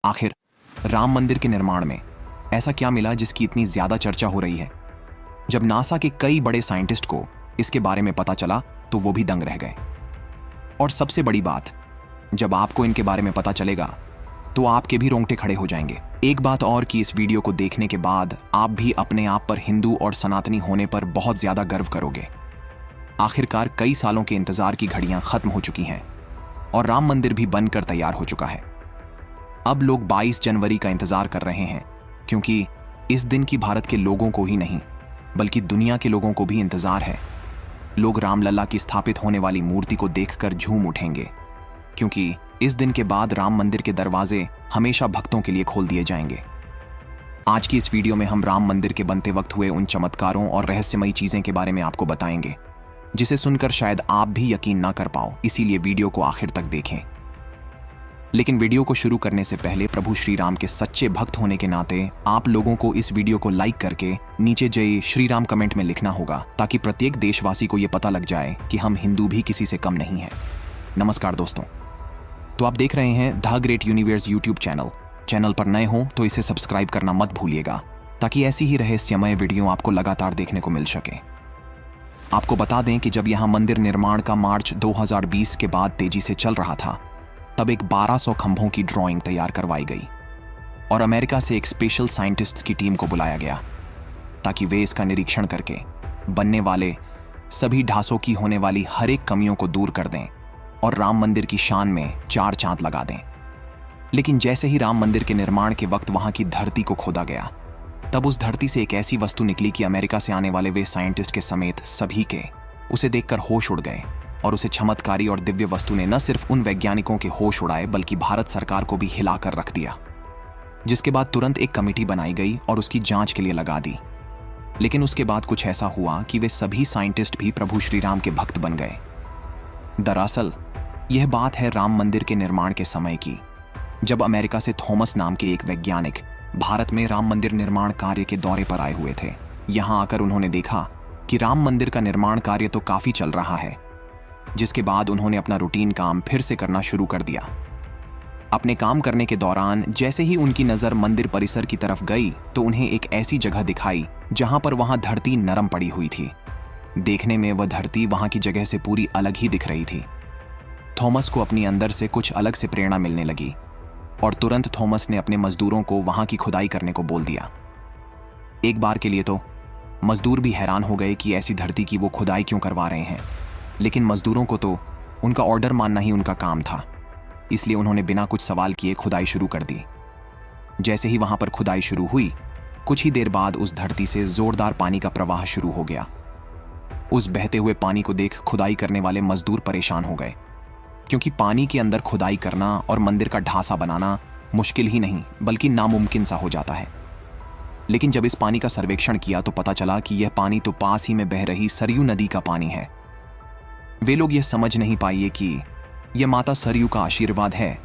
आखिर राम मंदिर के निर्माण में ऐसा क्या मिला जिसकी इतनी ज्यादा चर्चा हो रही है? जब नासा के कई बड़े साइंटिस्ट को इसके बारे में पता चला तो वो भी दंग रह गए। और सबसे बड़ी बात, जब आपको इनके बारे में पता चलेगा तो आपके भी रोंगटे खड़े हो जाएंगे। एक बात और कि इस वीडियो को देखने के बाद आप भी अपने आप पर हिंदू और सनातनी होने पर बहुत ज्यादा गर्व करोगे। आखिरकार कई सालों के इंतजार की घड़ियां खत्म हो चुकी हैं और राम मंदिर भी बनकर तैयार हो चुका है। अब लोग 22 जनवरी का इंतजार कर रहे हैं, क्योंकि इस दिन की भारत के लोगों को ही नहीं बल्कि दुनिया के लोगों को भी इंतजार है। लोग रामलला की स्थापित होने वाली मूर्ति को देखकर झूम उठेंगे, क्योंकि इस दिन के बाद राम मंदिर के दरवाजे हमेशा भक्तों के लिए खोल दिए जाएंगे। आज की इस वीडियो में हम राम मंदिर के बनते वक्त हुए उन चमत्कारों और रहस्यमयी चीजें के बारे में आपको बताएंगे, जिसे सुनकर शायद आप भी यकीन ना कर पाओ। इसीलिए वीडियो को आखिर तक देखें। लेकिन वीडियो को शुरू करने से पहले प्रभु श्री राम के सच्चे भक्त होने के नाते आप लोगों को इस वीडियो को लाइक करके नीचे जय श्री राम कमेंट में लिखना होगा, ताकि प्रत्येक देशवासी को यह पता लग जाए कि हम हिंदू भी किसी से कम नहीं हैं। नमस्कार दोस्तों, तो आप देख रहे हैं the great universe YouTube channel पर नए हो तो इसे सब्सक्राइब करना मत भूलिएगा, ताकि ऐसी ही रहस्यमय वीडियो आपको लगातार देखने को मिल सके। आपको बता दें कि जब यहां मंदिर निर्माण का मार्च 2020 के बाद तेजी से चल रहा था, तब एक 1200 खंभों की ड्राइंग तैयार करवाई गई और अमेरिका से एक स्पेशल साइंटिस्ट्स की टीम को बुलाया गया, ताकि वे इसका निरीक्षण करके बनने वाले सभी ढांसों की होने वाली हर एक कमियों को दूर कर दें और राम मंदिर की शान में 4 चांद लगा दें। लेकिन जैसे ही राम मंदिर के निर्माण के वक्त वहां की धरती को खोदा गया, तब उस धरती से एक ऐसी वस्तु निकली कि अमेरिका से आने वाले वे साइंटिस्ट के समेत सभी के उसे देखकर होश उड़ गए। और उसे चमत्कारी और दिव्य वस्तु ने न सिर्फ उन वैज्ञानिकों के होश उड़ाए, बल्कि भारत सरकार को भी हिलाकर रख दिया। जिसके बाद तुरंत एक कमेटी बनाई गई और उसकी जांच के लिए लगा दी। लेकिन उसके बाद कुछ ऐसा हुआ कि वे सभी साइंटिस्ट भी प्रभु श्री राम के भक्त बन गए। दरअसल यह बात है राम मंदिर के निर्माण के समय की, जब अमेरिका से थॉमस नाम के एक वैज्ञानिक भारत में राम मंदिर निर्माण कार्य के दौरे पर आए हुए थे। यहां आकर उन्होंने देखा कि राम मंदिर का निर्माण कार्य तो काफी चल रहा है, जिसके बाद उन्होंने अपना रूटीन काम फिर से करना शुरू कर दिया। अपने काम करने के दौरान जैसे ही उनकी नजर मंदिर परिसर की तरफ गई, तो उन्हें एक ऐसी जगह दिखाई जहां पर वहां धरती नरम पड़ी हुई थी। देखने में वह धरती वहां की जगह से पूरी अलग ही दिख रही थी। थॉमस को अपनी अंदर से कुछ अलग से प्रेरणा मिलने लगी और तुरंत थॉमस ने अपने मजदूरों को वहां की खुदाई करने को बोल दिया। एक बार के लिए तो मजदूर भी हैरान हो गए कि ऐसी धरती की वो खुदाई क्यों करवा रहे हैं, लेकिन मजदूरों को तो उनका ऑर्डर मानना ही उनका काम था, इसलिए उन्होंने बिना कुछ सवाल किए खुदाई शुरू कर दी। जैसे ही वहां पर खुदाई शुरू हुई, कुछ ही देर बाद उस धरती से जोरदार पानी का प्रवाह शुरू हो गया। उस बहते हुए पानी को देख खुदाई करने वाले मजदूर परेशान हो गए, क्योंकि पानी के अंदर खुदाई करना और मंदिर का ढांचा बनाना मुश्किल ही नहीं बल्कि नामुमकिन सा हो जाता है। लेकिन जब इस पानी का सर्वेक्षण किया तो पता चला कि यह पानी तो पास ही में बह रही सरयू नदी का पानी है। वे लोग यह समझ नहीं पाए कि यह माता सरयू का आशीर्वाद है।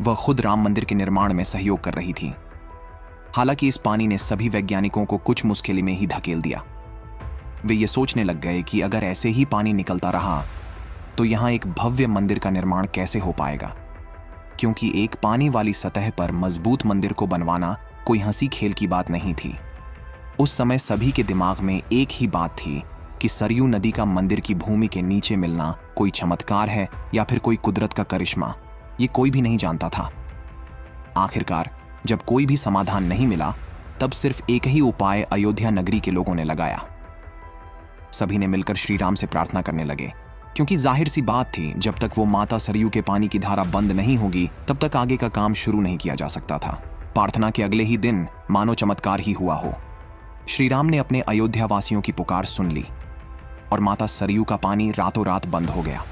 वह खुद राम मंदिर के निर्माण में सहयोग कर रही थी। हालांकि इस पानी ने सभी वैज्ञानिकों को कुछ मुश्किल में ही धकेल दिया। वे ये सोचने लग गए कि अगर ऐसे ही पानी निकलता रहा तो यहां एक भव्य मंदिर का निर्माण कैसे हो पाएगा, क्योंकि एक पानी वाली सतह पर मजबूत मंदिर को बनवाना कोई हंसी खेल की बात नहीं थी। उस समय सभी के दिमाग में एक ही बात थी कि सरयू नदी का मंदिर की भूमि के नीचे मिलना कोई चमत्कार है या फिर कोई कुदरत का करिश्मा, ये कोई भी नहीं जानता था। आखिरकार जब कोई भी समाधान नहीं मिला, तब सिर्फ एक ही उपाय अयोध्या नगरी के लोगों ने लगाया। सभी ने मिलकर श्री राम से प्रार्थना करने लगे, क्योंकि जाहिर सी बात थी, जब तक वो माता सरयू के पानी की धारा बंद नहीं होगी तब तक आगे का काम शुरू नहीं किया जा सकता था। प्रार्थना के अगले ही दिन मानो चमत्कार ही हुआ हो। श्री राम ने अपने अयोध्या वासियों की पुकार सुन ली और माता सरयू का पानी रातों रात बंद हो गया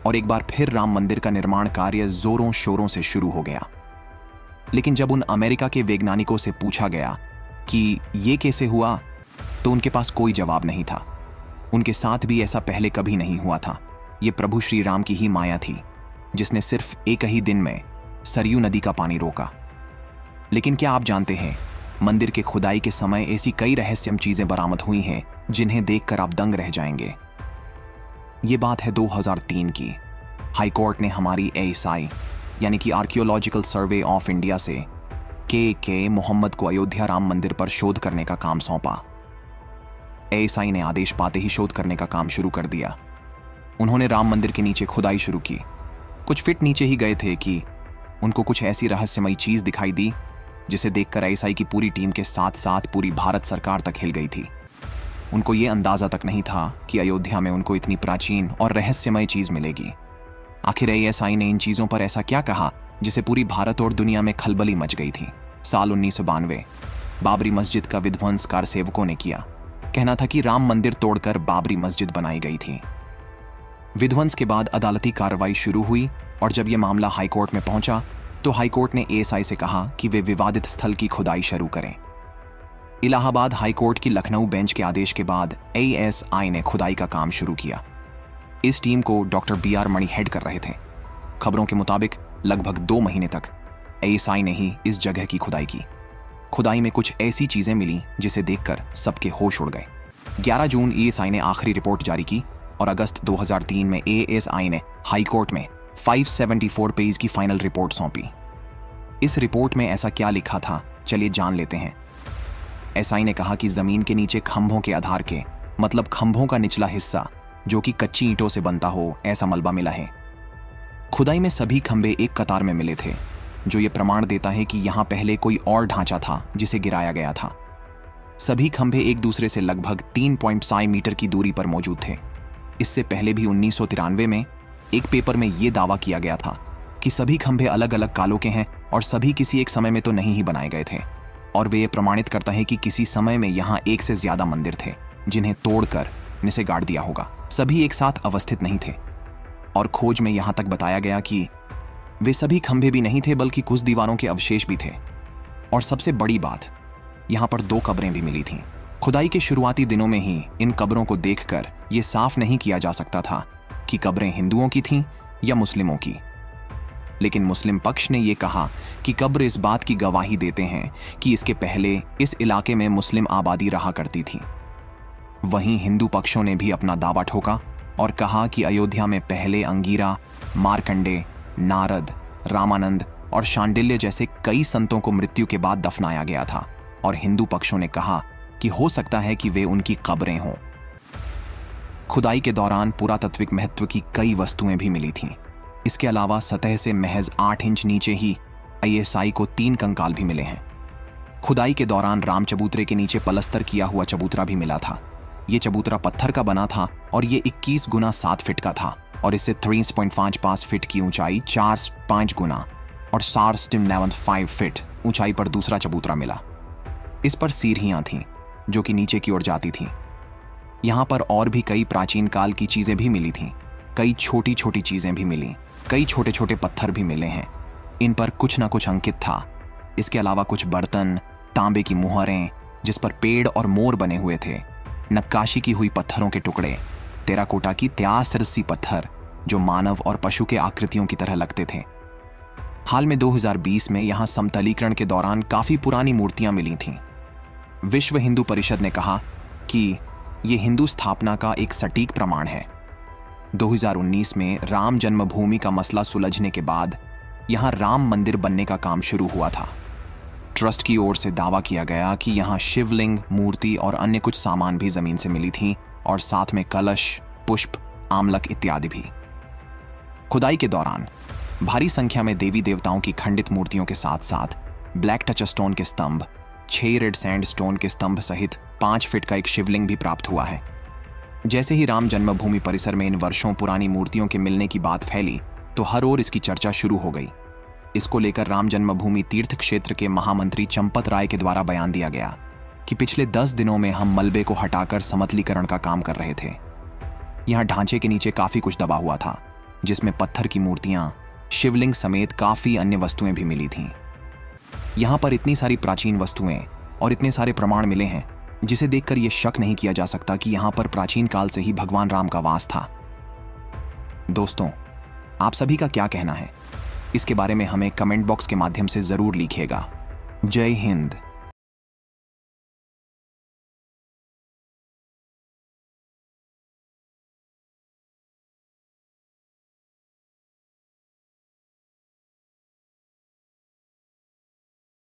और एक बार फिर राम मंदिर का निर्माण कार्य जोरों शोरों से शुरू हो गया। लेकिन जब उन अमेरिका के वैज्ञानिकों से पूछा गया कि ये कैसे हुआ, तो उनके पास कोई जवाब नहीं था। उनके साथ भी ऐसा पहले कभी नहीं हुआ था। ये प्रभु श्री राम की ही माया थी, जिसने सिर्फ एक ही दिन में सरयू नदी का पानी रोका। लेकिन क्या आप जानते हैं, मंदिर के खुदाई के समय ऐसी कई रहस्यमय चीजें बरामद हुई हैं जिन्हें देखकर आप दंग रह जाएंगे। ये बात है 2003 की। हाईकोर्ट ने हमारी एएसआई यानी कि आर्कियोलॉजिकल सर्वे ऑफ इंडिया से के मोहम्मद को अयोध्या राम मंदिर पर शोध करने का काम सौंपा। एएसआई ने आदेश पाते ही शोध करने का काम शुरू कर दिया। उन्होंने राम मंदिर के नीचे खुदाई शुरू की। कुछ फीट नीचे ही गए थे कि उनको कुछ ऐसी रहस्यमयी चीज दिखाई दी जिसे देखकर एएसआई की पूरी टीम के साथ साथ पूरी भारत सरकार तक हिल गई थी। उनको ये अंदाजा तक नहीं था कि अयोध्या में उनको इतनी प्राचीन और रहस्यमय चीज मिलेगी। आखिर एएसआई ने इन चीजों पर ऐसा क्या कहा जिसे पूरी भारत और दुनिया में खलबली मच गई थी। साल 1992 बाबरी मस्जिद का विध्वंस कारसेवकों ने किया। कहना था कि राम मंदिर तोड़कर बाबरी मस्जिद बनाई गई थी। विध्वंस के बाद अदालती कार्रवाई शुरू हुई और जब यह मामला हाईकोर्ट में पहुंचा तो हाईकोर्ट ने एएसआई से कहा कि वे विवादित स्थल की खुदाई शुरू करें। इलाहाबाद हाईकोर्ट की लखनऊ बेंच के आदेश के बाद एएसआई ने खुदाई का काम शुरू किया। इस टीम को डॉक्टर बीआर मणि हेड कर रहे थे। खबरों के मुताबिक लगभग 2 महीने तक एएसआई ने ही इस जगह की खुदाई की। खुदाई में कुछ ऐसी चीजें मिली जिसे देखकर सबके होश उड़ गए। 11 जून एएसआई ने आखिरी रिपोर्ट जारी की और अगस्त 2003 में एएसआई ने हाईकोर्ट में 574 पेज की फाइनल रिपोर्ट सौंपी। इस रिपोर्ट में ऐसा क्या लिखा था, चलिए जान लेते हैं। एएसआई ने कहा कि जमीन के नीचे खंभों के आधार के, मतलब खंभों का निचला हिस्सा जो कि कच्ची ईंटों से बनता हो, ऐसा मलबा मिला है। खुदाई में सभी खंभे एक कतार में मिले थे, जो ये प्रमाण देता है कि यहां पहले कोई और ढांचा था जिसे गिराया गया था। सभी खंभे एक दूसरे से लगभग 3.5 मीटर की दूरी पर मौजूद थे। इससे पहले भी 1993 में एक पेपर में यह दावा किया गया था कि सभी खंभे अलग अलग कालों के हैं और सभी किसी एक समय में तो नहीं ही बनाए गए थे, और वे ये प्रमाणित करता है कि किसी समय में यहां एक से ज्यादा मंदिर थे जिन्हें तोड़कर निसे गाड़ दिया होगा। सभी एक साथ अवस्थित नहीं थे। और खोज में यहां तक बताया गया कि वे सभी खंभे भी नहीं थे बल्कि कुछ दीवारों के अवशेष भी थे। और सबसे बड़ी बात, यहां पर 2 कब्रें भी मिली थीं। खुदाई के शुरुआती दिनों में ही इन कब्रों को देखकर यह साफ नहीं किया जा सकता था कि कब्रें हिंदुओं की थीं या मुस्लिमों की। लेकिन मुस्लिम पक्ष ने यह कहा कि कब्र इस बात की गवाही देते हैं कि इसके पहले इस इलाके में मुस्लिम आबादी रहा करती थी। वहीं हिंदू पक्षों ने भी अपना दावा ठोका और कहा कि अयोध्या में पहले अंगीरा, मार्कंडे, नारद, रामानंद और शांडिल्य जैसे कई संतों को मृत्यु के बाद दफनाया गया था, और हिंदू पक्षों ने कहा कि हो सकता है कि वे उनकी कब्रें हों। खुदाई के दौरान पुरातात्विक महत्व की कई वस्तुएं भी मिली थीं। इसके अलावा सतह से महज 8 इंच नीचे ही एएसआई को 3 कंकाल भी मिले हैं। खुदाई के दौरान राम चबूतरे के नीचे पलस्तर किया हुआ चबूतरा भी मिला था। ये चबूतरा पत्थर का बना था और ये 21 गुना 7 फीट का था, और इससे 3.55 फीट की ऊंचाई, 4.5 गुना और 4.95 फीट ऊंचाई पर दूसरा चबूतरा मिला। इस पर सीढ़ियां थीं जो कि नीचे की ओर जाती थीं। यहां पर और भी कई प्राचीन काल की चीजें भी मिली थीं। कई छोटी छोटी चीजें भी मिली, कई छोटे छोटे पत्थर भी मिले हैं। इन पर कुछ ना कुछ अंकित था। इसके अलावा कुछ बर्तन, तांबे की मुहरें जिस पर पेड़ और मोर बने हुए थे, नक्काशी की हुई पत्थरों के टुकड़े, टेराकोटा की त्यास रस्सी पत्थर जो मानव और पशु के आकृतियों की तरह लगते थे। हाल में 2020 में यहां समतलीकरण के दौरान काफी पुरानी मूर्तियां मिली थीं। विश्व हिंदू परिषद ने कहा कि यह हिंदू स्थापना का एक सटीक प्रमाण है। 2019 में राम जन्मभूमि का मसला सुलझने के बाद यहां राम मंदिर बनने का काम शुरू हुआ था। ट्रस्ट की ओर से दावा किया गया कि यहां शिवलिंग, मूर्ति और अन्य कुछ सामान भी जमीन से मिली थी, और साथ में कलश, पुष्प, आमलक इत्यादि भी। खुदाई के दौरान भारी संख्या में देवी देवताओं की खंडित मूर्तियों के साथ साथ ब्लैक टच स्टोन के स्तंभ, 6 रेड सैंड स्टोन के स्तंभ सहित 5 फीट का एक शिवलिंग भी प्राप्त हुआ है। जैसे ही राम जन्मभूमि परिसर में इन वर्षों पुरानी मूर्तियों के मिलने की बात फैली तो हर ओर इसकी चर्चा शुरू हो गई। इसको लेकर राम जन्मभूमि तीर्थ क्षेत्र के महामंत्री चंपत राय के द्वारा बयान दिया गया कि पिछले 10 दिनों में हम मलबे को हटाकर समतलीकरण का काम कर रहे थे। यहां ढांचे के नीचे काफी कुछ दबा हुआ था, जिसमें पत्थर की मूर्तियां, शिवलिंग समेत काफी अन्य वस्तुएं भी मिली थीं। यहां पर इतनी सारी प्राचीन वस्तुएं और इतने सारे प्रमाण मिले हैं जिसे देखकर यह शक नहीं किया जा सकता कि यहां पर प्राचीन काल से ही भगवान राम का वास था। दोस्तों, आप सभी का क्या कहना है? इसके बारे में हमें कमेंट बॉक्स के माध्यम से जरूर लिखिएगा। जय हिंद।